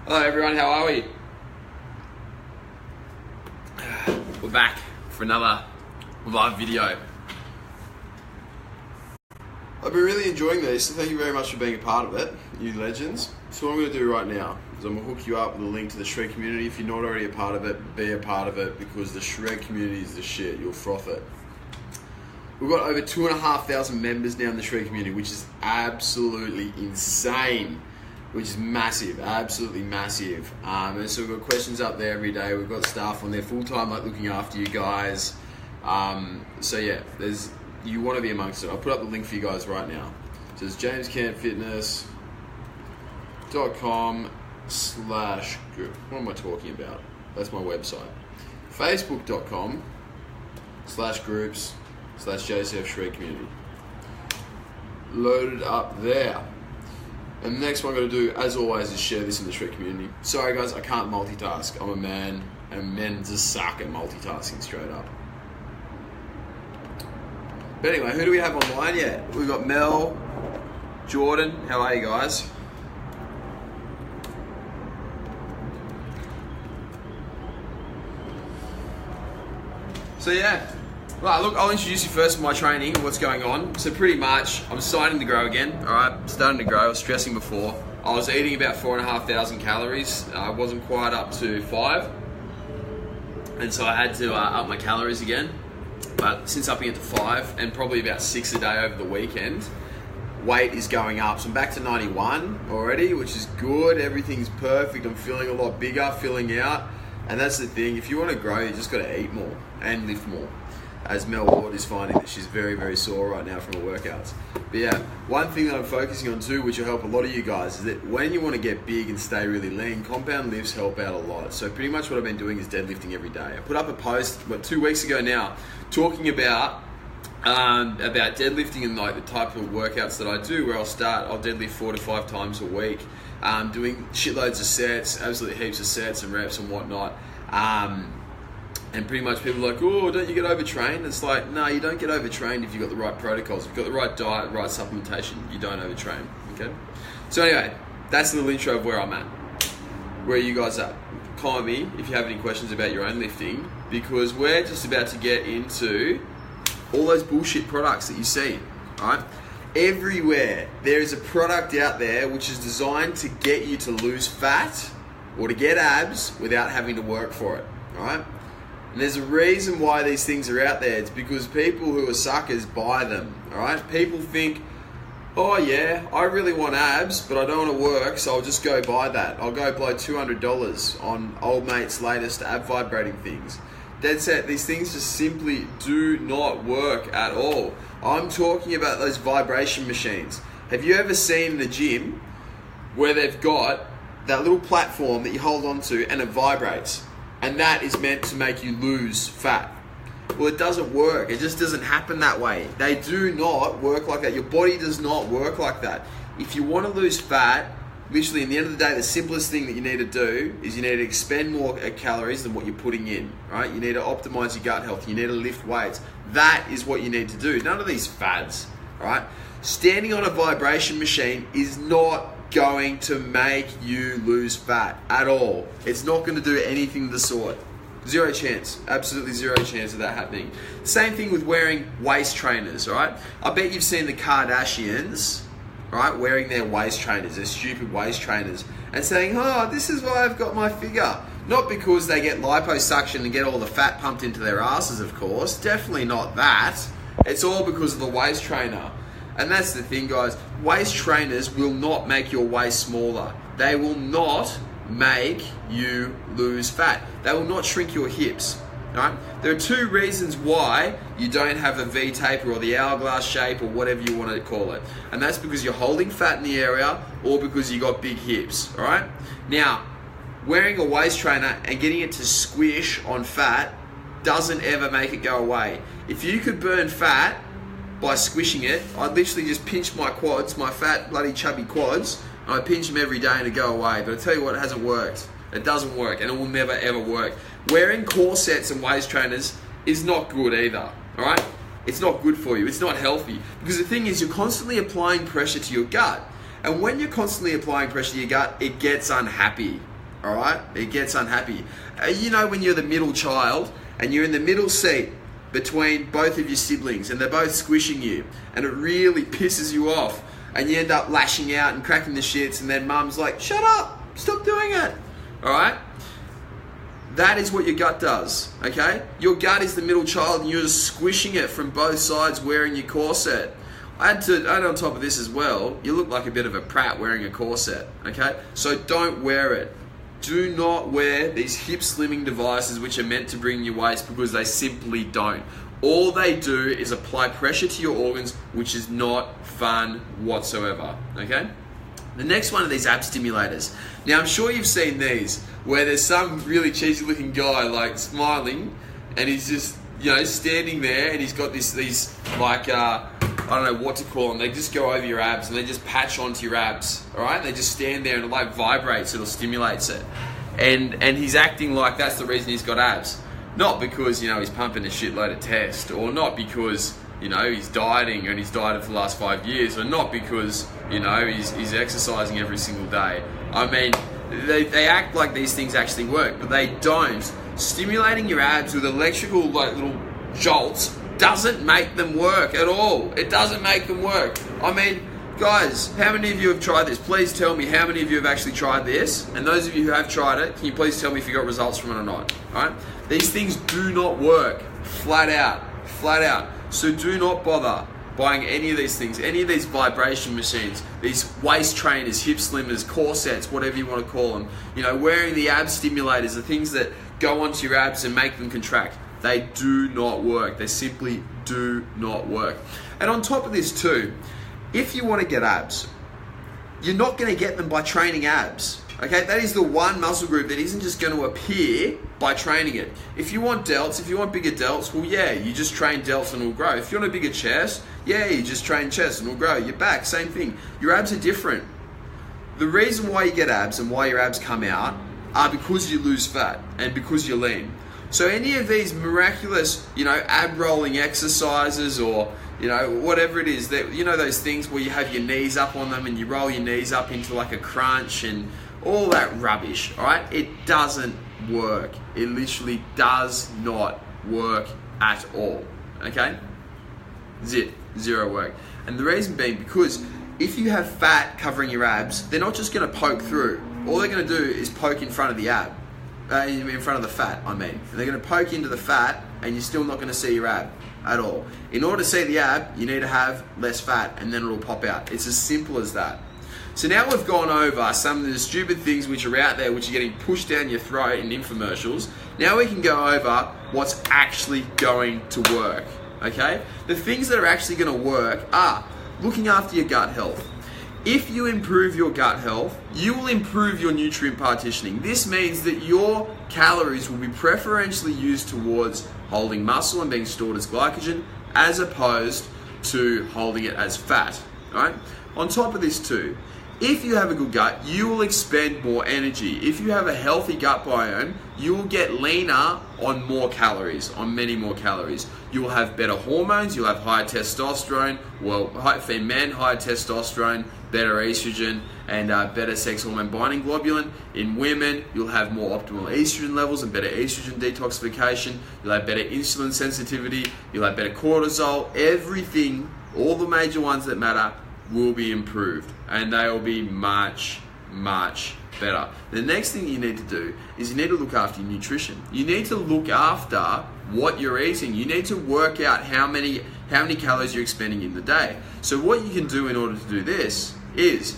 Hello everyone, how are we? We're back for another live video. I've been really enjoying these, so thank you very much for being a part of it, you legends. So what I'm going to do right now is I'm going to hook you up with a link to the Shred community. If you're not already a part of it, be a part of it, because the Shred community is the shit. You'll froth it. We've got over 2,500 members now in the Shred community, which is absolutely insane. Which is massive, absolutely massive. And so we've got questions up there every day. We've got staff on there full time, like looking after you guys. So yeah, you want to be amongst it. I'll put up the link for you guys right now. So it's jamescampfitness.com/group. What am I talking about? That's my website. Facebook.com/groups/JCF Shred Community. Loaded up there. And the next one I'm going to do, as always, is share this in the Shred community. Sorry guys, I can't multitask. I'm a man, and men just suck at multitasking straight up. But anyway, who do we have online yet? We've got Mel, Jordan. How are you guys? So yeah. Well, look, I'll introduce you first to my training and what's going on. So pretty much, I'm starting to grow again, all right? Starting to grow, I was stressing before. I was eating about 4,500 calories. I wasn't quite up to 5. And so I had to up my calories again. But since upping it to 5, and probably about 6 a day over the weekend, weight is going up. So I'm back to 91 already, which is good. Everything's perfect. I'm feeling a lot bigger, filling out. And that's the thing, if you want to grow, you just got to eat more and lift more. As Mel Ward is finding that she's very, very sore right now from her workouts. But yeah, one thing that I'm focusing on too, which will help a lot of you guys, is that when you want to get big and stay really lean, compound lifts help out a lot. So pretty much what I've been doing is deadlifting every day. I put up a post, 2 weeks ago now, talking about deadlifting and like the type of workouts that I do, where I'll deadlift 4 to 5 times a week, doing shitloads of sets, absolutely heaps of sets and reps and whatnot. And pretty much people are like, oh, don't you get overtrained? It's like, no, you don't get overtrained if you've got the right protocols. If you've got the right diet, right supplementation, you don't overtrain, okay? So anyway, that's a little intro of where I'm at. Where you guys are. Comment me if you have any questions about your own lifting, because we're just about to get into all those bullshit products that you see, right? Everywhere, there is a product out there which is designed to get you to lose fat or to get abs without having to work for it, right? And there's a reason why these things are out there. It's because people who are suckers buy them, all right? People think, oh yeah, I really want abs, but I don't want to work, so I'll just go buy that. I'll go blow $200 on old mate's latest ab vibrating things. Dead set, these things just simply do not work at all. I'm talking about those vibration machines. Have you ever seen in the gym where they've got that little platform that you hold onto and it vibrates? And that is meant to make you lose fat. Well, it doesn't work. It just doesn't happen that way. They do not work like that. Your body does not work like that. If you want to lose fat, literally in the end of the day, the simplest thing that you need to do is you need to expend more calories than what you're putting in, right? You need to optimize your gut health. You need to lift weights. That is what you need to do. None of these fads, right? Standing on a vibration machine is not going to make you lose fat at all. It's not going to do anything of the sort. Zero chance. Absolutely zero chance of that happening. Same thing with wearing waist trainers, right? I bet you've seen the Kardashians, right, wearing their waist trainers, their stupid waist trainers, and saying, oh, this is why I've got my figure. Not because they get liposuction and get all the fat pumped into their asses, of course. Definitely not that. It's all because of the waist trainer. And that's the thing, guys. Waist trainers will not make your waist smaller. They will not make you lose fat. They will not shrink your hips. Right? There are 2 reasons why you don't have a V taper or the hourglass shape or whatever you want to call it. And that's because you're holding fat in the area or because you got big hips. All right? Now, wearing a waist trainer and getting it to squish on fat doesn't ever make it go away. If you could burn fat by squishing it, I'd literally just pinch my quads, my fat, bloody chubby quads, and I pinch them every day and it'd go away. But I tell you what, it hasn't worked. It doesn't work, and it will never ever work. Wearing corsets and waist trainers is not good either, all right? It's not good for you. It's not healthy. Because the thing is, you're constantly applying pressure to your gut. And when you're constantly applying pressure to your gut, it gets unhappy, all right? It gets unhappy. You know when you're the middle child and you're in the middle seat between both of your siblings and they're both squishing you and it really pisses you off and you end up lashing out and cracking the shits and then mum's like, shut up, stop doing it, all right? That is what your gut does, okay? Your gut is the middle child and you're just squishing it from both sides wearing your corset. Add on top of this as well, you look like a bit of a prat wearing a corset, okay? So don't wear it. Do not wear these hip slimming devices which are meant to bring you waist because they simply don't. All they do is apply pressure to your organs, which is not fun whatsoever, okay? The next one of these ab stimulators. Now I'm sure you've seen these where there's some really cheesy looking guy like smiling and he's just, you know, standing there and he's got these like, I don't know what to call them. They just go over your abs and they just patch onto your abs, all right? They just stand there and it like vibrates, it stimulates it. And he's acting like that's the reason he's got abs. Not because, you know, he's pumping a shitload of test, or not because, you know, he's dieting and he's dieted for the last 5 years, or not because, you know, he's exercising every single day. I mean, they act like these things actually work, but they don't. Stimulating your abs with electrical like little jolts doesn't make them work at all. It doesn't make them work. I mean, guys, how many of you have tried this? Please tell me how many of you have actually tried this. And those of you who have tried it, can you please tell me if you got results from it or not? All right? These things do not work. Flat out. Flat out. So do not bother buying any of these things, any of these vibration machines, these waist trainers, hip slimmers, corsets, whatever you want to call them. You know, wearing the ab stimulators, the things that go onto your abs and make them contract. They do not work. They simply do not work. And on top of this too, if you want to get abs, you're not going to get them by training abs. Okay, that is the one muscle group that isn't just going to appear by training it. If you want delts, if you want bigger delts, well, yeah, you just train delts and it'll grow. If you want a bigger chest, yeah, you just train chest and it'll grow. Your back, same thing. Your abs are different. The reason why you get abs and why your abs come out are because you lose fat and because you're lean. So any of these miraculous, you know, ab rolling exercises or, you know, whatever it is, that, you know, those things where you have your knees up on them and you roll your knees up into like a crunch and all that rubbish, all right? It doesn't work. It literally does not work at all, okay? Zero work. And the reason being because if you have fat covering your abs, they're not just going to poke through. All they're going to do is poke in front of the ab. In front of the fat, I mean. And they're going to poke into the fat and you're still not going to see your ab at all. In order to see the ab, you need to have less fat and then it'll pop out. It's as simple as that. So now we've gone over some of the stupid things which are out there which are getting pushed down your throat in infomercials. Now we can go over what's actually going to work, okay? The things that are actually going to work are looking after your gut health. If you improve your gut health, you will improve your nutrient partitioning. This means that your calories will be preferentially used towards holding muscle and being stored as glycogen as opposed to holding it as fat, right? On top of this too, if you have a good gut, you will expend more energy. If you have a healthy gut biome, you will get leaner on more calories, on many more calories. You will have better hormones, you'll have higher testosterone, for men, higher testosterone, better estrogen, and better sex hormone binding globulin. In women, you'll have more optimal estrogen levels and better estrogen detoxification. You'll have better insulin sensitivity, you'll have better cortisol. Everything, all the major ones that matter, will be improved and they will be much, much better. The next thing you need to do is you need to look after your nutrition. You need to look after what you're eating. You need to work out how many calories you're expending in the day. So what you can do in order to do this is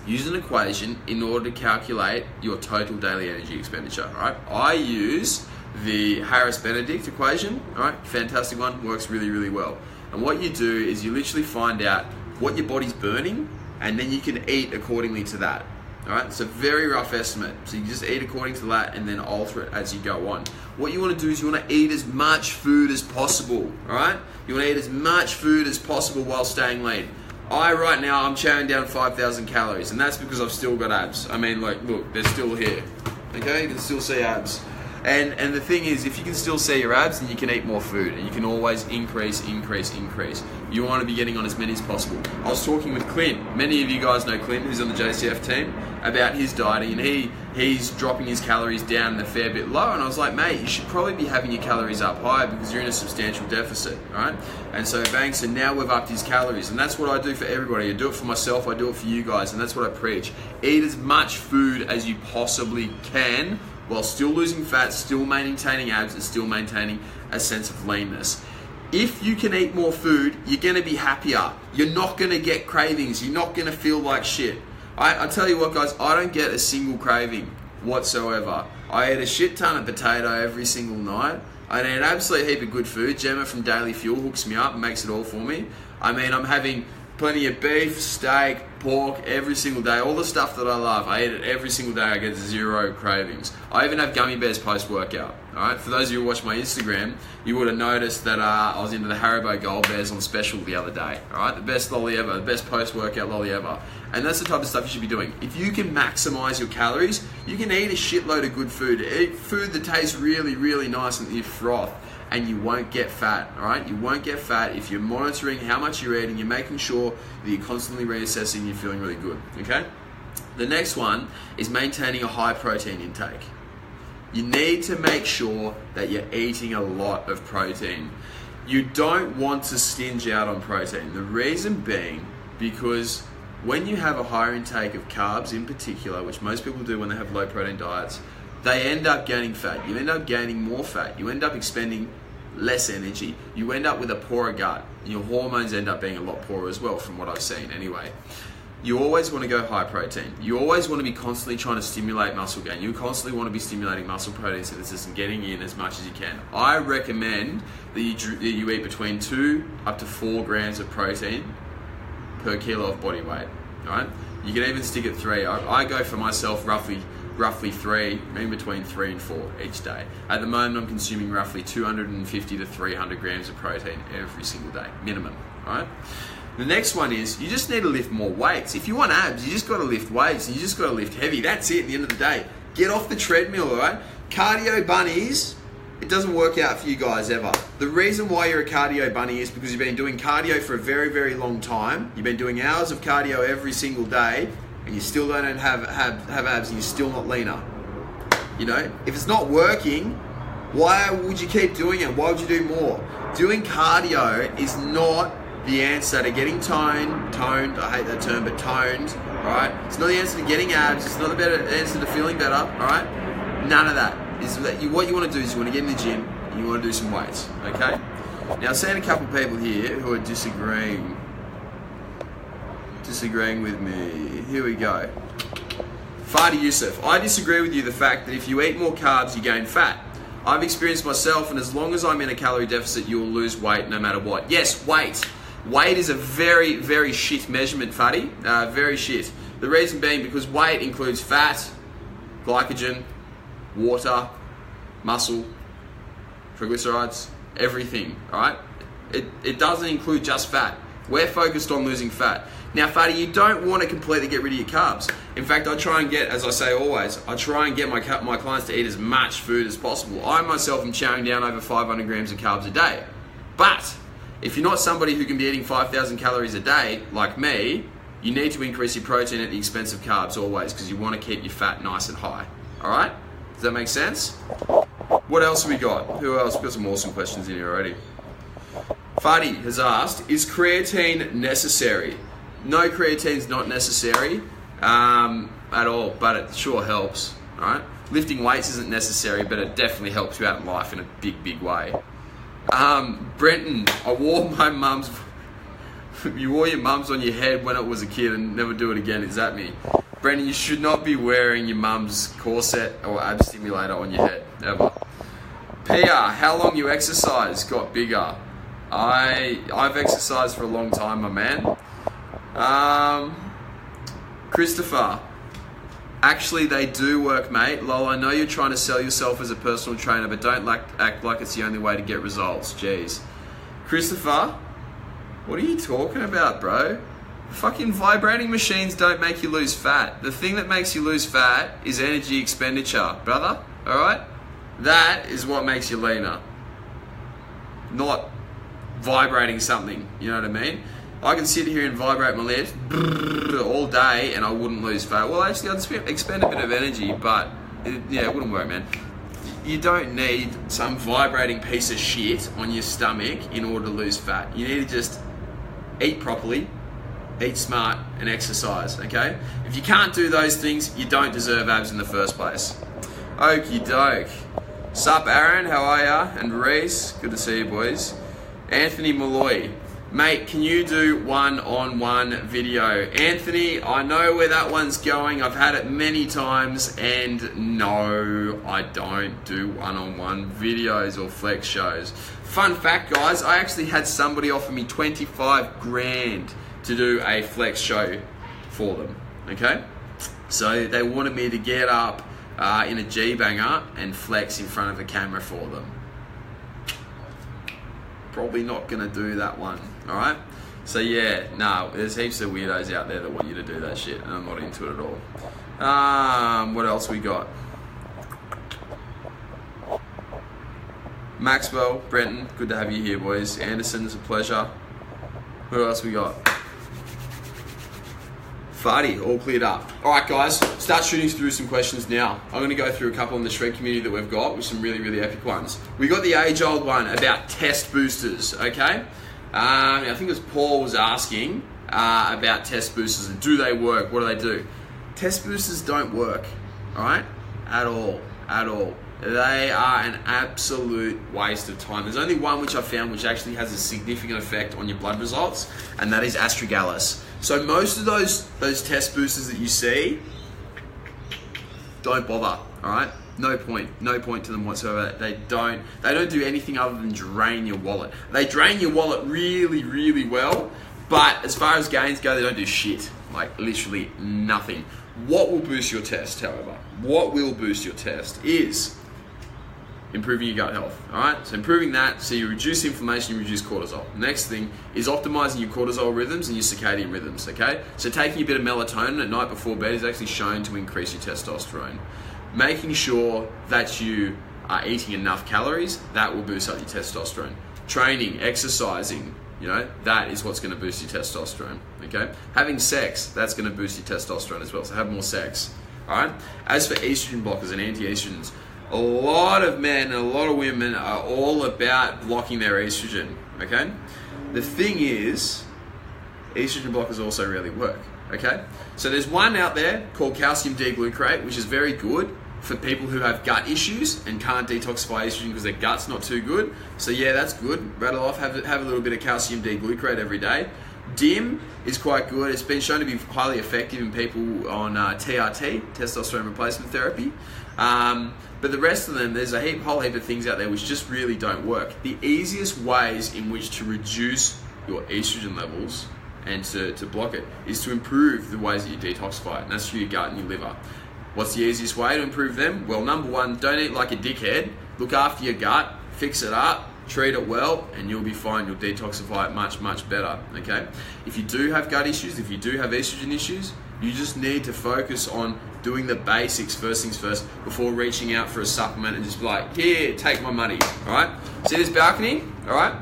use an equation in order to calculate your total daily energy expenditure. All right? I use the Harris-Benedict equation. All right? Fantastic one. Works really, really well. And what you do is you literally find out what your body's burning, and then you can eat accordingly to that. All right, it's a very rough estimate. So you just eat according to that and then alter it as you go on. What you want to do is you want to eat as much food as possible. All right, you want to eat as much food as possible while staying lean. Right now, I'm chowing down 5,000 calories, and that's because I've still got abs. I mean, like, look, they're still here. Okay, you can still see abs. And the thing is, if you can still see your abs, then you can eat more food, and you can always increase. You want to be getting on as many as possible. I was talking with Clint. Many of you guys know Clint, who's on the JCF team, about his dieting, and he's dropping his calories down a fair bit low. And I was like, mate, you should probably be having your calories up higher because you're in a substantial deficit, right? And so bang, so now we've upped his calories, and that's what I do for everybody. I do it for myself, I do it for you guys, and that's what I preach. Eat as much food as you possibly can, while still losing fat, still maintaining abs, and still maintaining a sense of leanness. If you can eat more food, you're going to be happier. You're not going to get cravings. You're not going to feel like shit. I tell you what, guys, I don't get a single craving whatsoever. I eat a shit ton of potato every single night. I eat an absolute heap of good food. Gemma from Daily Fuel hooks me up and makes it all for me. I mean, I'm having plenty of beef, steak, pork every single day. All the stuff that I love, I eat it every single day. I get zero cravings. I even have gummy bears post-workout. Alright, for those of you who watch my Instagram, you would have noticed that I was into the Haribo Gold Bears on special the other day. Alright, the best lolly ever, the best post-workout lolly ever. And that's the type of stuff you should be doing. If you can maximize your calories, you can eat a shitload of good food. Eat food that tastes really, really nice and you froth. And you won't get fat, all right? You won't get fat if you're monitoring how much you're eating, you're making sure that you're constantly reassessing and you're feeling really good, okay? The next one is maintaining a high protein intake. You need to make sure that you're eating a lot of protein. You don't want to stinge out on protein. The reason being because when you have a higher intake of carbs in particular, which most people do when they have low protein diets, they end up gaining fat. You end up gaining more fat. You end up expending less energy. You end up with a poorer gut. Your hormones end up being a lot poorer as well, from what I've seen anyway. You always want to go high protein. You always want to be constantly trying to stimulate muscle gain. You constantly want to be stimulating muscle protein synthesis and getting in as much as you can. I recommend that you eat between 2 up to 4 grams of protein per kilo of body weight. All right? You can even stick at 3. I go for myself roughly 3, in between 3 and 4 each day. At the moment, I'm consuming roughly 250 to 300 grams of protein every single day, minimum, all right? The next one is, you just need to lift more weights. If you want abs, you just got to lift weights, and you just got to lift heavy. That's it at the end of the day. Get off the treadmill, all right? Cardio bunnies, it doesn't work out for you guys ever. The reason why you're a cardio bunny is because you've been doing cardio for a very, very long time. You've been doing hours of cardio every single day, and you still don't have abs, and you're still not leaner. You know, if it's not working, why would you keep doing it? Why would you do more? Doing cardio is not the answer to getting toned, I hate that term, but toned, all right? It's not the answer to getting abs, it's not the better answer to feeling better, all right? None of that. What you want to do is you want to get in the gym, and you want to do some weights, okay? Now, I've seen a couple of people here who are disagreeing with me. Here we go. Fadi Youssef, I disagree with you the fact that if you eat more carbs, you gain fat. I've experienced myself, and as long as I'm in a calorie deficit, you will lose weight no matter what. Yes, weight. Weight is a very, very shit measurement, Fadi. Very shit. The reason being because weight includes fat, glycogen, water, muscle, triglycerides, everything, all right? It doesn't include just fat. We're focused on losing fat. Now, Fadi, you don't want to completely get rid of your carbs. In fact, I try and get, as I say always, I try and get my clients to eat as much food as possible. I myself am chowing down over 500 grams of carbs a day. But if you're not somebody who can be eating 5,000 calories a day, like me, you need to increase your protein at the expense of carbs always, because you want to keep your fat nice and high. All right? Does that make sense? What else have we got? Who else? We've got some awesome questions in here already. Fadi has asked, is creatine necessary? No, creatine's not necessary at all, but it sure helps, all right? Lifting weights isn't necessary, but it definitely helps you out in life in a big, big way. Brenton, I wore my mum's... You wore your mum's on your head when it was a kid and never do it again, is that me? Brenton, you should not be wearing your mum's corset or ab stimulator on your head, ever. Pia, how long you exercise got bigger? I've exercised for a long time, my man. Christopher, actually they do work, mate. Lol, I know you're trying to sell yourself as a personal trainer, but don't act like it's the only way to get results. Jeez. Christopher, what are you talking about, bro? Fucking vibrating machines don't make you lose fat. The thing that makes you lose fat is energy expenditure, brother. Alright? That is what makes you leaner. Not vibrating something, you know what I mean? I can sit here and vibrate my lips all day and I wouldn't lose fat. Well, actually, I'd expend a bit of energy, but it wouldn't work, man. You don't need some vibrating piece of shit on your stomach in order to lose fat. You need to just eat properly, eat smart, and exercise, okay? If you can't do those things, you don't deserve abs in the first place. Okie doke. Sup, Aaron? How are ya? And Reese? Good to see you, boys. Anthony Malloy. Mate, can you do one-on-one video? Anthony, I know where that one's going. I've had it many times, and no, I don't do one-on-one videos or flex shows. Fun fact, guys, I actually had somebody offer me 25 grand to do a flex show for them, okay? So they wanted me to get up in a G-banger and flex in front of a camera for them. Probably not gonna do that one, alright? So yeah, no, there's heaps of weirdos out there that want you to do that shit, and I'm not into it at all. What else we got? Maxwell, Brenton, good to have you here, boys. Anderson, it's a pleasure. Who else we got? Farty, all cleared up. Alright guys, start shooting through some questions now. I'm going to go through a couple in the shred community that we've got with some really, really epic ones. We got the age-old one about test boosters, okay? I think it was Paul was asking about test boosters and do they work, what do they do? Test boosters don't work, alright? At all. They are an absolute waste of time. There's only one which I found which actually has a significant effect on your blood results, and that is astragalus. So most of those test boosters that you see, don't bother, all right? No point to them whatsoever. They don't do anything other than drain your wallet. They drain your wallet really, really well, but as far as gains go, they don't do shit. Like literally nothing. What will boost your test, however? What will boost your test is improving your gut health, all right? So improving that, so you reduce inflammation, you reduce cortisol. Next thing is optimizing your cortisol rhythms and your circadian rhythms, okay? So taking a bit of melatonin at night before bed is actually shown to increase your testosterone. Making sure that you are eating enough calories, that will boost up your testosterone. Training, exercising, you know, that is what's gonna boost your testosterone, okay? Having sex, that's gonna boost your testosterone as well, so have more sex, all right? As for estrogen blockers and anti-estrogens, a lot of men and a lot of women are all about blocking their estrogen, okay? The thing is, estrogen blockers also really work, okay? So there's one out there called calcium D-glucarate, which is very good for people who have gut issues and can't detoxify estrogen because their gut's not too good. So yeah, that's good. Rattle off, have a little bit of calcium D-glucarate every day. DIM is quite good. It's been shown to be highly effective in people on TRT, testosterone replacement therapy. But the rest of them, there's a whole heap of things out there which just really don't work. The easiest ways in which to reduce your estrogen levels and to block it is to improve the ways that you detoxify it, and that's through your gut and your liver. What's the easiest way to improve them? Well, number one, don't eat like a dickhead. Look after your gut, fix it up, treat it well, and you'll be fine. You'll detoxify it much, much better, okay? If you do have gut issues, if you do have estrogen issues, you just need to focus on doing the basics first things first before reaching out for a supplement and just be like, here, take my money, all right? See this balcony, all right?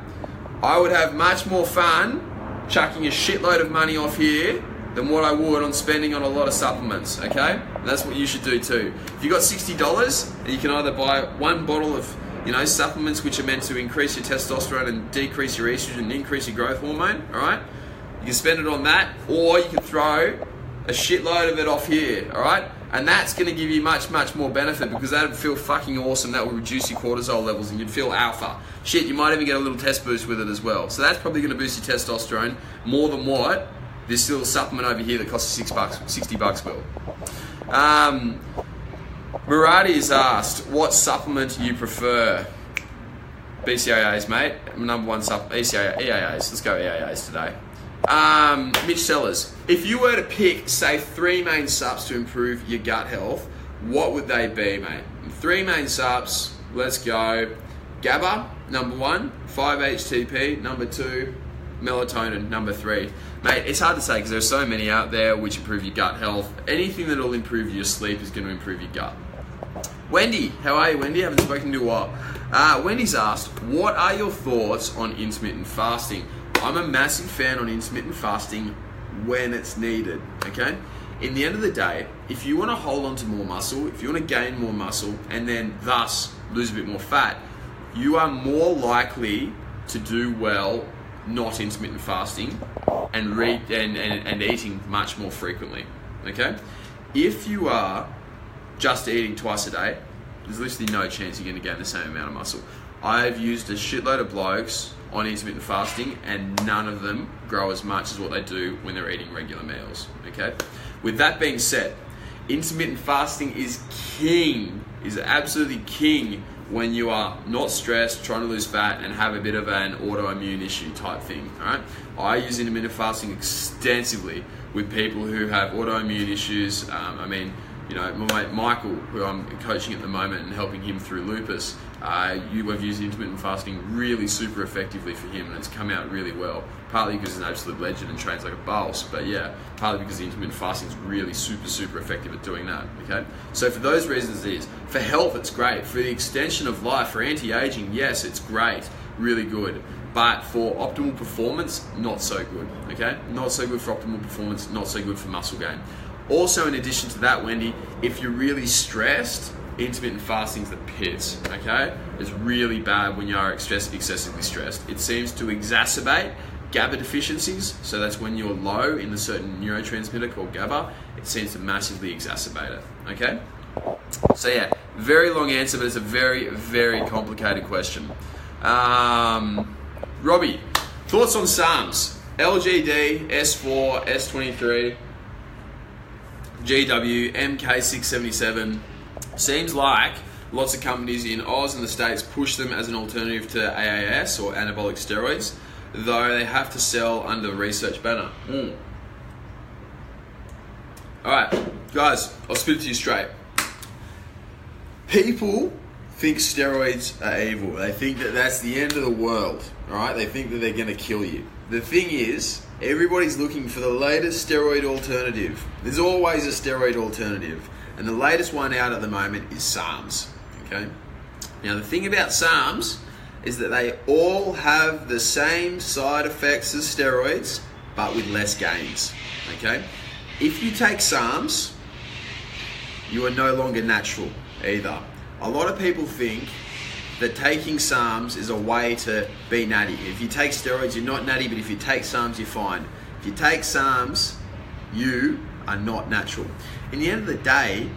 I would have much more fun chucking a shitload of money off here than what I would on spending on a lot of supplements, okay? And that's what you should do too. If you got $60 and you can either buy one bottle of supplements which are meant to increase your testosterone and decrease your estrogen and increase your growth hormone, all right? You can spend it on that, or you can throw a shitload of it off here, all right? And that's gonna give you much, much more benefit because that would feel fucking awesome. That will reduce your cortisol levels and you'd feel alpha. Shit, you might even get a little test boost with it as well. So that's probably gonna boost your testosterone more than what this little supplement over here that costs you $60 will. Muradi has asked, what supplement do you prefer? BCAAs, mate. Number one supplement, EAAs. Let's go EAAs today. Mitch Sellers, if you were to pick, say, 3 main subs to improve your gut health, what would they be, mate? 3 main subs, let's go. GABA, number 1. 5-HTP, number 2. Melatonin, number 3. Mate, it's hard to say because there's so many out there which improve your gut health. Anything that will improve your sleep is going to improve your gut. Wendy, how are you, Wendy? Haven't spoken to you in a while. Wendy's asked, what are your thoughts on intermittent fasting? I'm a massive fan on intermittent fasting when it's needed, okay? In the end of the day, if you want to hold on to more muscle, if you want to gain more muscle, and then thus lose a bit more fat, you are more likely to do well not intermittent fasting and eating much more frequently, okay? If you are just eating twice a day, there's literally no chance you're going to gain the same amount of muscle. I've used a shitload of blokes on intermittent fasting and none of them grow as much as what they do when they're eating regular meals, okay? With that being said, intermittent fasting is king, is absolutely king when you are not stressed, trying to lose fat and have a bit of an autoimmune issue type thing, all right? I use intermittent fasting extensively with people who have autoimmune issues. You know, my mate Michael, who I'm coaching at the moment and helping him through lupus, I've used intermittent fasting really super effectively for him and it's come out really well. Partly because he's an absolute legend and trains like a boss, but yeah, partly because the intermittent fasting is really super effective at doing that, okay? So for those reasons it is. For health, it's great. For the extension of life, for anti-aging, yes, it's great, really good. But for optimal performance, not so good, okay? Not so good for optimal performance, not so good for muscle gain. Also, in addition to that, Wendy, if you're really stressed, intermittent fasting is the pits, okay? It's really bad when you are excessively stressed. It seems to exacerbate GABA deficiencies, so that's when you're low in the certain neurotransmitter called GABA. It seems to massively exacerbate it, okay? So yeah, very long answer, but it's a very complicated question. Robbie, thoughts on SARMs? LGD, S4, S23, GW, MK677. Seems like lots of companies in Oz and the States push them as an alternative to AAS or anabolic steroids, though they have to sell under the research banner. Alright, guys, I'll spit it to you straight. People think steroids are evil. They think that that's the end of the world, alright? They think that they're going to kill you. The thing is, everybody's looking for the latest steroid alternative. There's always a steroid alternative. And the latest one out at the moment is SARMs, okay? Now, the thing about SARMs is that they all have the same side effects as steroids, but with less gains, okay? If you take SARMs, you are no longer natural either. A lot of people think that taking SARMs is a way to be natty. If you take steroids, you're not natty, but if you take SARMs, you're fine. If you take SARMs, you are not natural. In the end of the day,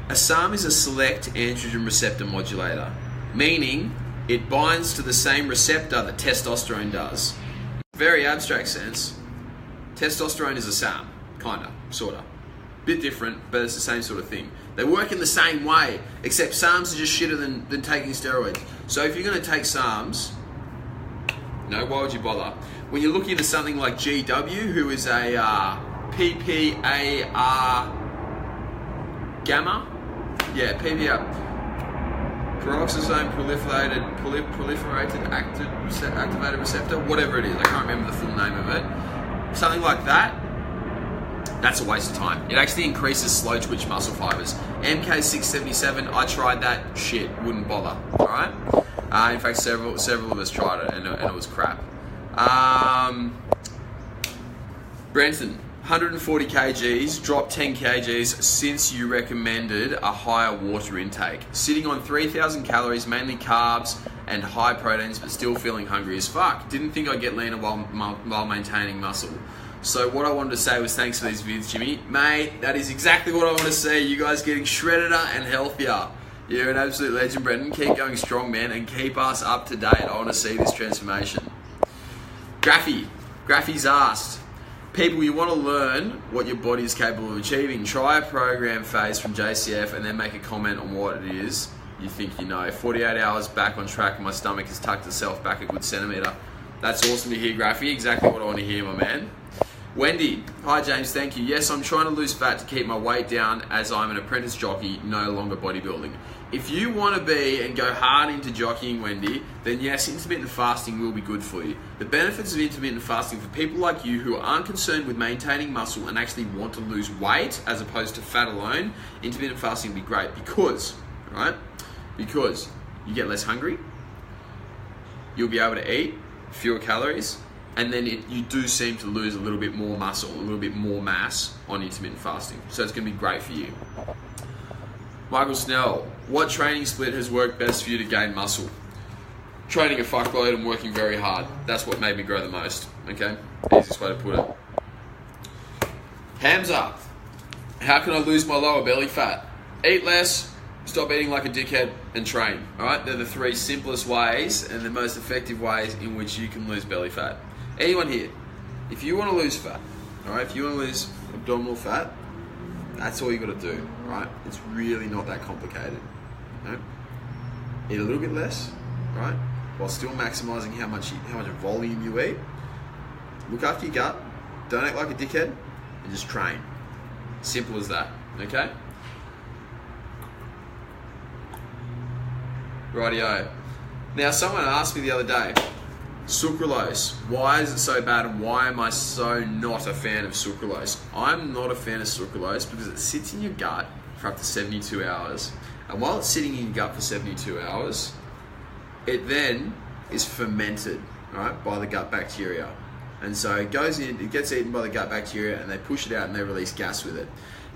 a SARM is a select androgen receptor modulator, meaning it binds to the same receptor that testosterone does. Very abstract sense, testosterone is a SARM, kinda, sorta. Bit different, but it's the same sort of thing. They work in the same way, except SARMs are just shitter than taking steroids. So if you're gonna take SARMs, no, why would you bother? When you're looking at something like GW, who is a PPAR gamma, yeah, PPAR, peroxisome proliferated activated receptor, whatever it is, I can't remember the full name of it. Something like that. That's a waste of time. It actually increases slow twitch muscle fibers. MK677, I tried that, shit, wouldn't bother, alright? In fact, several of us tried it and it was crap. Brenton, 140 kgs, dropped 10 kgs since you recommended a higher water intake. Sitting on 3,000 calories, mainly carbs and high proteins, but still feeling hungry as fuck. Didn't think I'd get leaner while maintaining muscle. So what I wanted to say was thanks for these vids, Jimmy. Mate, that is exactly what I want to see. You guys getting shreddeder and healthier. You're an absolute legend, Brendan. Keep going strong, man, and keep us up to date. I want to see this transformation. Graffy's asked, people, you want to learn what your body is capable of achieving. Try a program phase from JCF and then make a comment on what it is you think you know. 48 hours back on track and my stomach has tucked itself back a good centimetre. That's awesome to hear, Graffy. Exactly what I want to hear, my man. Wendy, hi James, thank you. Yes, I'm trying to lose fat to keep my weight down as I'm an apprentice jockey, no longer bodybuilding. If you want to be and go hard into jockeying, Wendy, then yes, intermittent fasting will be good for you. The benefits of intermittent fasting for people like you who aren't concerned with maintaining muscle and actually want to lose weight as opposed to fat alone, intermittent fasting will be great because you get less hungry, you'll be able to eat fewer calories, and then you do seem to lose a little bit more muscle, a little bit more mass on intermittent fasting. So it's going to be great for you. Michael Snell, what training split has worked best for you to gain muscle? Training a fuckload and working very hard. That's what made me grow the most. Okay? Easiest way to put it. Hamza, how can I lose my lower belly fat? Eat less, stop eating like a dickhead, and train. Alright? They're the three simplest ways and the most effective ways in which you can lose belly fat. Anyone here, if you want to lose fat, alright, if you want to lose abdominal fat, that's all you got to do, right? It's really not that complicated. Okay? Eat a little bit less, right? While still maximizing how much volume you eat. Look after your gut. Don't act like a dickhead, and just train. Simple as that. Okay? Rightio. Now, someone asked me the other day, sucralose, why is it so bad and why am I so not a fan of sucralose? I'm not a fan of sucralose because it sits in your gut for up to 72 hours. And while it's sitting in your gut for 72 hours, it then is fermented, right, by the gut bacteria. And so it goes in, it gets eaten by the gut bacteria and they push it out and they release gas with it.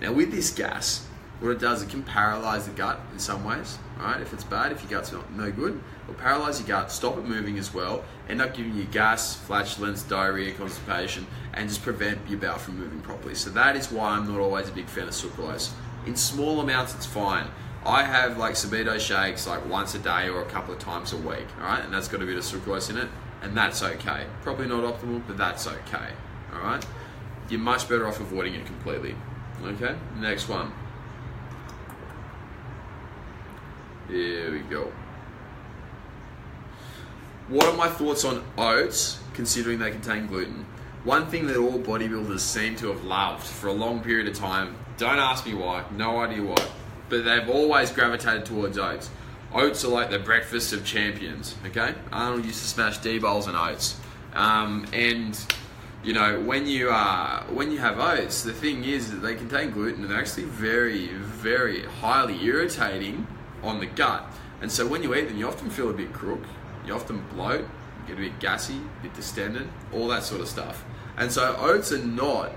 Now with this gas, what it does, it can paralyze the gut in some ways, right? If it's bad, if your gut's no good, it'll paralyze your gut, stop it moving as well, end up giving you gas, flatulence, diarrhea, constipation, and just prevent your bowel from moving properly. So that is why I'm not always a big fan of sucralose. In small amounts, it's fine. I have like Sabido shakes like once a day or a couple of times a week, all right? And that's got a bit of sucralose in it, and that's okay. Probably not optimal, but that's okay, all right? You're much better off avoiding it completely, okay? Next one. Here we go. What are my thoughts on oats, considering they contain gluten? One thing that all bodybuilders seem to have loved for a long period of time, don't ask me why, no idea why, but they've always gravitated towards oats. Oats are like the breakfast of champions, okay? Arnold used to smash D-bowls and oats. And you know, when you have oats, the thing is that they contain gluten and they're actually very, very highly irritating on the gut. And so when you eat them, you often feel a bit crook, you often bloat, you get a bit gassy, a bit distended, all that sort of stuff. And so oats are not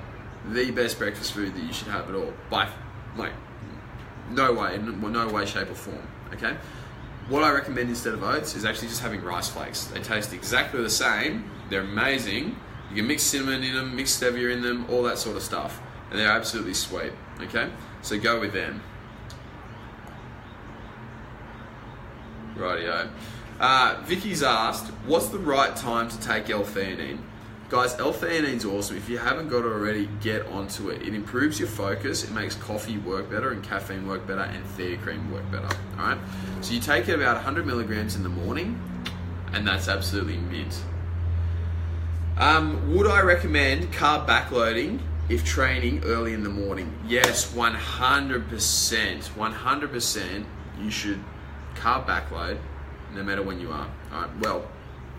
the best breakfast food that you should have at all. By like no way, shape or form. Okay? What I recommend instead of oats is actually just having rice flakes. They taste exactly the same. They're amazing. You can mix cinnamon in them, mix stevia in them, all that sort of stuff. And they're absolutely sweet. Okay? So go with them. Rightio. Vicky's asked, what's the right time to take L-theanine? Guys, L-theanine's awesome. If you haven't got it already, get onto it. It improves your focus, it makes coffee work better and caffeine work better and theacreme work better. Alright? So you take it about 100 milligrams in the morning, and that's absolutely mint. Would I recommend carb backloading if training early in the morning? Yes, 100%. 100% you should carb backload no matter when you are. Alright, well,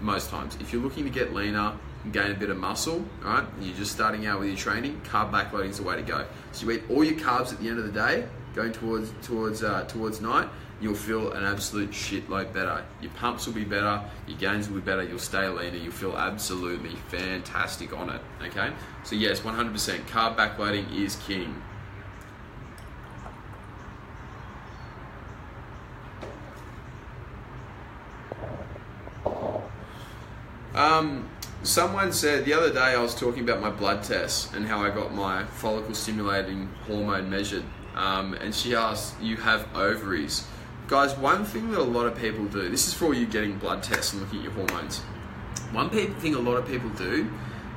most times. If you're looking to get leaner and gain a bit of muscle, alright, and you're just starting out with your training, carb backloading is the way to go. So you eat all your carbs at the end of the day, going towards night, you'll feel an absolute shitload better. Your pumps will be better, your gains will be better, you'll stay leaner, you'll feel absolutely fantastic on it, okay? So yes, 100%, carb backloading is king. Someone said the other day I was talking about my blood tests and how I got my follicle stimulating hormone measured, and she asked, you have ovaries. Guys, one thing that a lot of people do, this is for you getting blood tests and looking at your hormones. One thing a lot of people do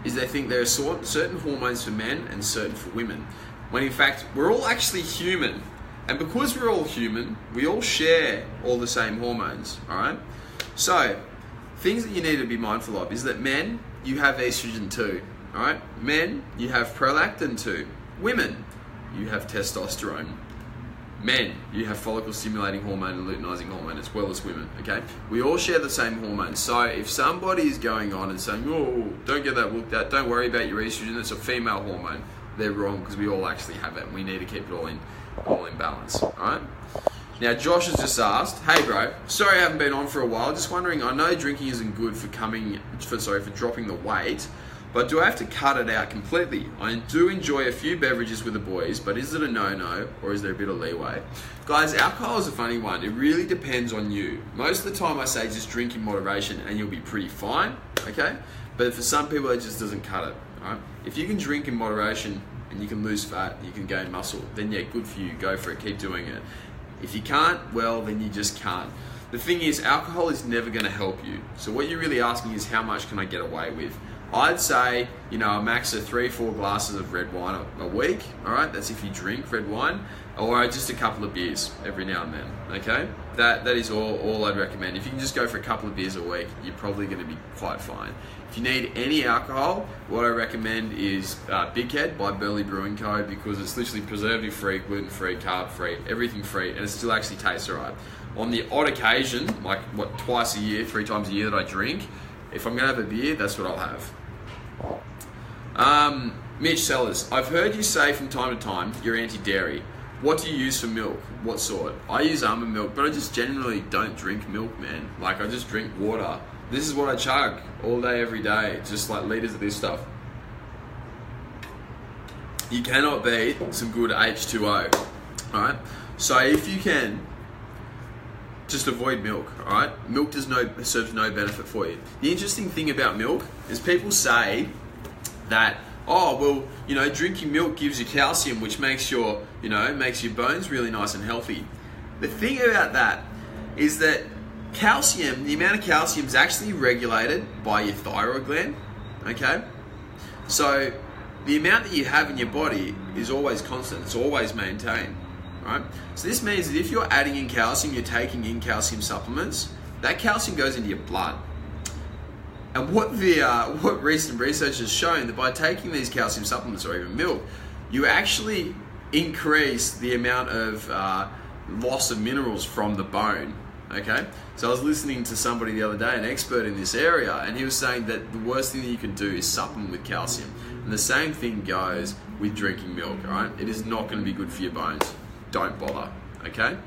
is they think there are certain hormones for men and certain for women, when in fact we're all actually human. And because we're all human, we all share all the same hormones, alright? So, things that you need to be mindful of is that men, you have estrogen too, All right, men, you have prolactin 2. Women, you have testosterone. Men, you have follicle stimulating hormone and luteinizing hormone, as well as women, okay? We all share the same hormones. So if somebody is going on and saying, oh, don't get that looked at, don't worry about your estrogen, it's a female hormone, they're wrong, because we all actually have it, and we need to keep it all in balance, all right? Now, Josh has just asked, hey bro, sorry I haven't been on for a while, just wondering, I know drinking isn't good for dropping the weight, but do I have to cut it out completely? I do enjoy a few beverages with the boys, but is it a no-no, or is there a bit of leeway? Guys, alcohol is a funny one. It really depends on you. Most of the time I say just drink in moderation and you'll be pretty fine, okay? But for some people, it just doesn't cut it, all right? If you can drink in moderation and you can lose fat, you can gain muscle, then yeah, good for you, go for it, keep doing it. If you can't, well, then you just can't. The thing is, alcohol is never gonna help you. So what you're really asking is, how much can I get away with? I'd say, a max of 3-4 glasses of red wine a week, all right? That's if you drink red wine, or just a couple of beers every now and then, okay? That is all I'd recommend. If you can just go for a couple of beers a week, you're probably gonna be quite fine. If you need any alcohol, what I recommend is Big Head by Burley Brewing Co., because it's literally preservative-free, gluten-free, carb-free, everything free, and it still actually tastes all right. On the odd occasion, like twice a year, 3 times a year that I drink, if I'm gonna have a beer, that's what I'll have. Mitch Sellers, I've heard you say from time to time you're anti-dairy. What do you use for milk? What sort? I use almond milk, but I just generally don't drink milk, man. Like, I just drink water. This is what I chug all day, every day, just like liters of this stuff. You cannot beat some good H2O, all right? So if you can, just avoid milk, all right? Milk serves no benefit for you. The interesting thing about milk is people say that, drinking milk gives you calcium, which makes your bones really nice and healthy. The thing about that is that calcium, the amount of calcium is actually regulated by your thyroid gland, okay? So the amount that you have in your body is always constant, it's always maintained. Right? So this means that if you're adding in calcium, you're taking in calcium supplements, that calcium goes into your blood. And what recent research has shown, that by taking these calcium supplements or even milk, you actually increase the amount of loss of minerals from the bone. Okay? So I was listening to somebody the other day, an expert in this area, and he was saying that the worst thing that you can do is supplement with calcium. And the same thing goes with drinking milk, alright? It is not going to be good for your bones. Don't bother, okay?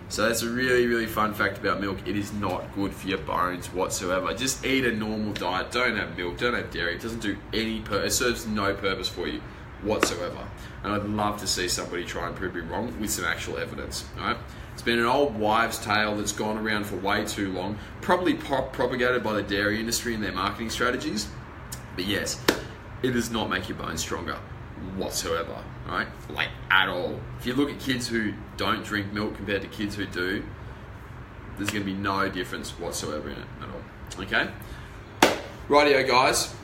So that's a really, really fun fact about milk. It is not good for your bones whatsoever. Just eat a normal diet. Don't have milk, don't have dairy. It doesn't do any it serves no purpose for you whatsoever. And I'd love to see somebody try and prove me wrong with some actual evidence, all right? It's been an old wives' tale that's gone around for way too long, probably propagated by the dairy industry and their marketing strategies. But yes, it does not make your bones stronger whatsoever, right? Like, at all. If you look at kids who don't drink milk compared to kids who do, there's going to be no difference whatsoever in it at all, okay? Rightio, guys.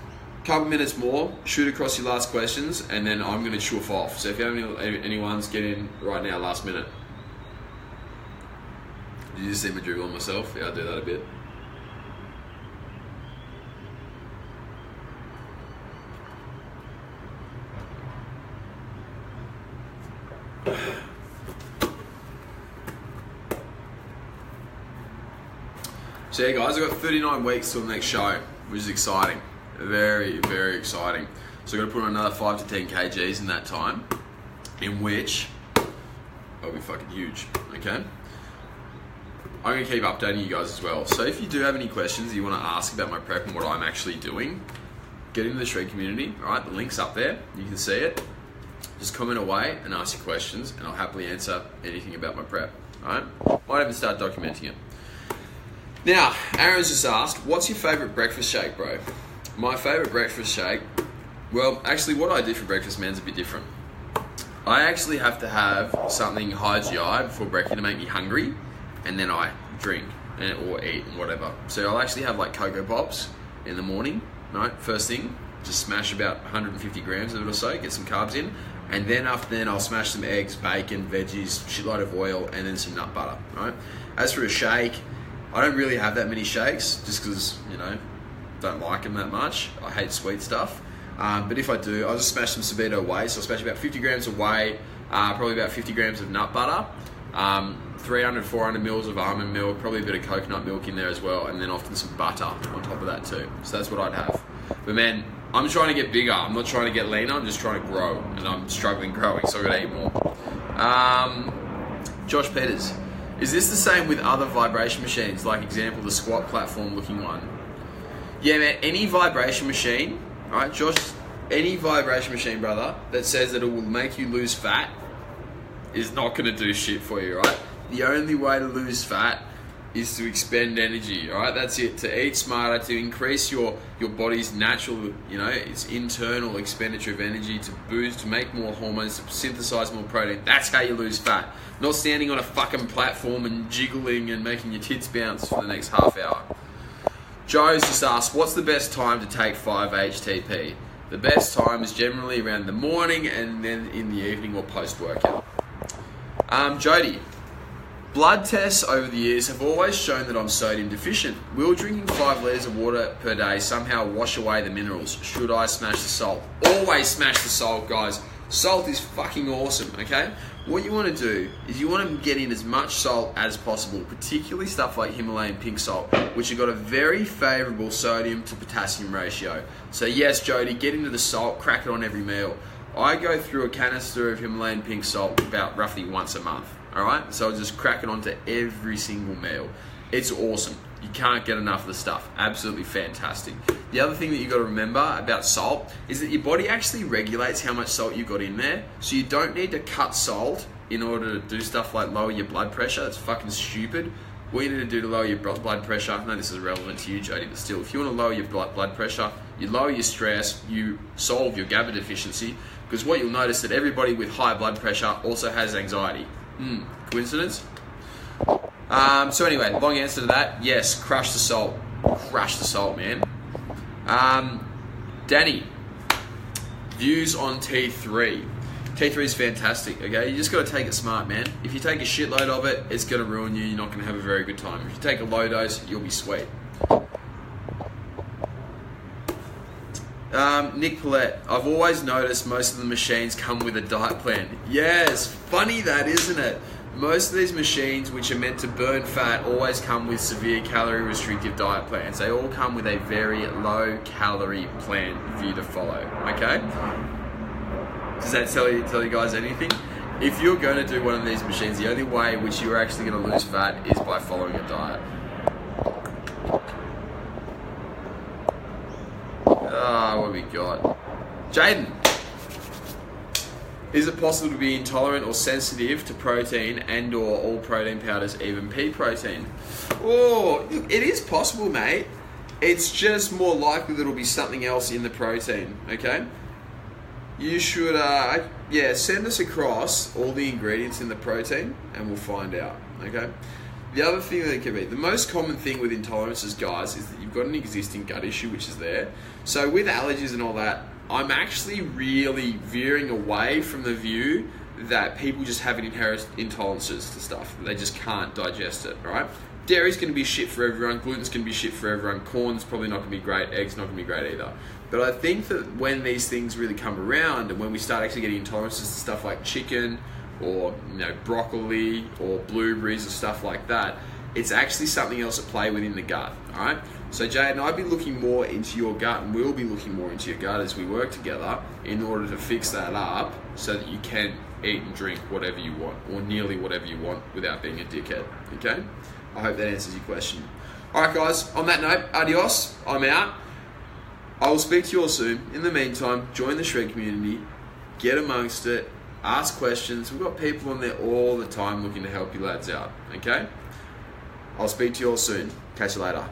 Couple minutes more, shoot across your last questions, and then I'm going to chuff off. So if you have any ones, get in right now, last minute. Did you just see me dribble on myself? Yeah, I do that a bit. So yeah, guys, I've got 39 weeks till the next show, which is exciting. Very, very exciting. So I've got to put on another 5 to 10 kgs in that time, in which I'll be fucking huge, okay? I'm going to keep updating you guys as well. So if you do have any questions you want to ask about my prep and what I'm actually doing, get into the Shred community, alright? The link's up there, you can see it. Just comment away and ask your questions, and I'll happily answer anything about my prep, alright? Might even start documenting it. Now, Aaron's just asked, what's your favourite breakfast shake, bro? My favourite breakfast shake, well, actually what I do for breakfast, man, is a bit different. I actually have to have something high GI before breakfast to make me hungry, and then I drink or eat and whatever. So I'll actually have like Cocoa Pops in the morning, right? First thing, just smash about 150 grams of it or so, get some carbs in, and then after then I'll smash some eggs, bacon, veggies, shitload of oil, and then some nut butter, right? As for a shake, I don't really have that many shakes, just because, don't like them that much. I hate sweet stuff. But if I do, I'll just smash some Sabito whey. So I'll smash about 50 grams of whey, probably about 50 grams of nut butter, 300, 400 mils of almond milk, probably a bit of coconut milk in there as well, and then often some butter on top of that too. So that's what I'd have. But man, I'm trying to get bigger. I'm not trying to get leaner. I'm just trying to grow, and I'm struggling growing, so I've got to eat more. Josh Peters, is this the same with other vibration machines, like example the squat platform looking one? Yeah man, any vibration machine, alright Josh, any vibration machine, brother, that says that it will make you lose fat is not going to do shit for you, right? The only way to lose fat is to expend energy, alright? That's it. To eat smarter, to increase your body's natural, its internal expenditure of energy, to boost, to make more hormones, to synthesize more protein. That's how you lose fat. Not standing on a fucking platform and jiggling and making your tits bounce for the next half hour. Joe's just asked, what's the best time to take 5-HTP? The best time is generally around the morning and then in the evening or post-workout. Jody, blood tests over the years have always shown that I'm sodium deficient. Will drinking 5 litres of water per day somehow wash away the minerals? Should I smash the salt? Always smash the salt, guys. Salt is fucking awesome, okay? What you want to do is you want to get in as much salt as possible, particularly stuff like Himalayan pink salt, which have got a very favourable sodium to potassium ratio. So yes, Jody, get into the salt, crack it on every meal. I go through a canister of Himalayan pink salt about roughly once a month, alright? So I'll just crack it onto every single meal. It's awesome. You can't get enough of the stuff. Absolutely fantastic. The other thing that you've got to remember about salt is that your body actually regulates how much salt you've got in there. So you don't need to cut salt in order to do stuff like lower your blood pressure. That's fucking stupid. What you need to do to lower your blood pressure, I know this is relevant to you, Jody, but still, if you want to lower your blood pressure, you lower your stress, you solve your GABA deficiency, because what you'll notice that everybody with high blood pressure also has anxiety. Coincidence? So anyway, long answer to that, yes, crush the salt. Crush the salt, man. Danny, views on T3. T3 is fantastic, okay? You just got to take it smart, man. If you take a shitload of it, it's going to ruin you. You're not going to have a very good time. If you take a low dose, you'll be sweet. Nick Paulette, I've always noticed most of the machines come with a diet plan. Yes, funny that, isn't it? Most of these machines which are meant to burn fat always come with severe calorie restrictive diet plans. They all come with a very low calorie plan for you to follow, okay? Does that tell you guys anything? If you're going to do one of these machines, the only way in which you're actually going to lose fat is by following a diet. What have we got? Jaden, is it possible to be intolerant or sensitive to protein and or all protein powders, even pea protein? Oh, it is possible, mate. It's just more likely that it'll be something else in the protein, okay? You should, send us across all the ingredients in the protein and we'll find out, okay? The other thing that it can be, the most common thing with intolerances, guys, is that you've got an existing gut issue which is there. So with allergies and all that, I'm actually really veering away from the view that people just have inherent intolerances to stuff. They just can't digest it, right? Dairy's going to be shit for everyone, gluten's going to be shit for everyone, corn's probably not going to be great, eggs not going to be great either. But I think that when these things really come around and when we start actually getting intolerances to stuff like chicken or broccoli or blueberries or stuff like that, it's actually something else at play within the gut, alright? So Jaden, I'd be looking more into your gut and we'll be looking more into your gut as we work together in order to fix that up so that you can eat and drink whatever you want or nearly whatever you want without being a dickhead, okay? I hope that answers your question. Alright guys, on that note, adios, I'm out. I will speak to you all soon. In the meantime, join the Shred community, get amongst it, ask questions. We've got people on there all the time looking to help you lads out, okay? I'll speak to you all soon. Catch you later.